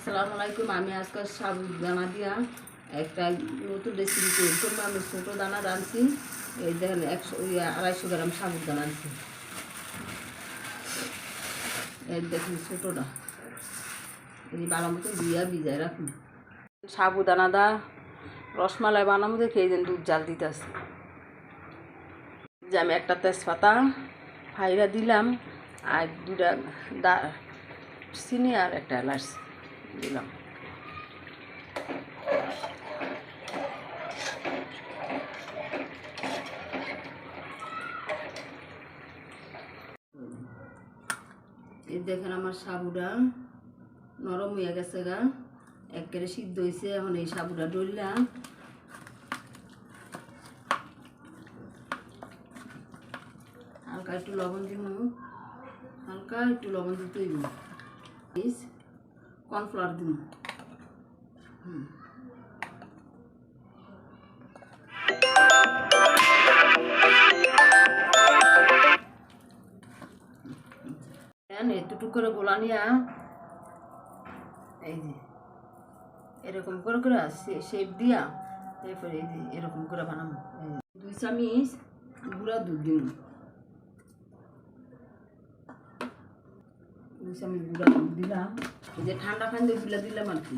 আসসালামু আলাইকুম। আমি আজকাল সাবুদানা দিয়া একটা নতুন রেসিপি তৈরি করবো। আমি ছোটো দানা রাঁধছি। এই দেখেন 250 গ্রাম সাবুদানা আনছি। এই দেখুন ছোটোটা এই ভালো মতো দিয়া ভিজায় রাখুন। সাবুদানা দা রসমালাই বানাবো দেখে এই দিন দুধ জাল দিতে আসি। যে আমি একটা তেজপাতা ফাইরা দিলাম আর দুটা চিনি আর একটা এলাচ দিলাম। এই দেখেন আমার সাবুটা নরম হয়ে গেছে গা, একেবারে সিদ্ধ হয়েছে। এখন এই সাবুটা ডললাম, হালকা একটু লবণ দিব, হালকা একটু লবণ দিতে দিব, কর্নফ্লাওয়ার দিব। একটু করে গোলা নিয়া এই যে এরকম করে করে শেপ দিয়া এরপরে এই যে এরকম করে বানাবো। 2 চামচ গুঁড়া দুধ দিন, 2 চামচ গুঁড়া দুধ দিলাম। এই যে ঠান্ডা পানি গুলা দিলাম আর কি।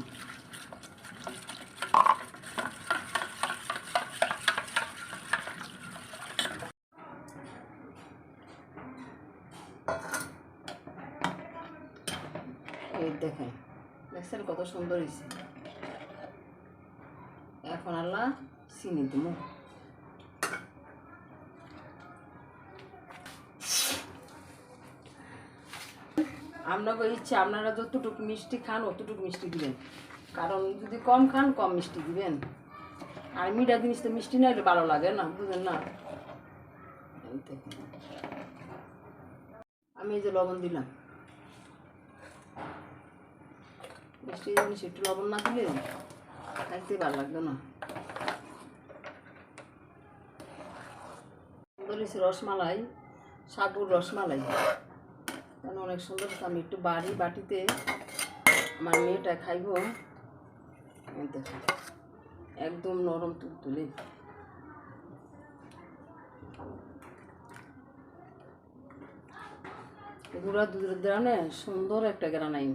এই দেখেন দেখছেন কত সুন্দর হয়েছে। এখন আল্লাহ চিনি দিব। আপনাকে ইচ্ছা, আপনারা যতটুকু মিষ্টি খান অতটুকু মিষ্টি দিবেন, কারণ যদি কম খান কম মিষ্টি দিবেন। আর মিঠা জিনিস তো মিষ্টি না হলে ভালো লাগে না, বুঝলেন না। আমি এই যে লবণ দিলাম, মিষ্টি জিনিস একটু লবণ না দিলে খাইতে ভালো লাগবে না। সুন্দর হয়েছে রসমালাই, সাবুর রসমালাই কেন অনেক সুন্দর। আমি একটু বাটিতে আমার মেয়েটা খাইব। দেখো একদম নরম তুলতুলে। গুঁড়া দুধের দ্বারা সুন্দর একটা গ্রানাই।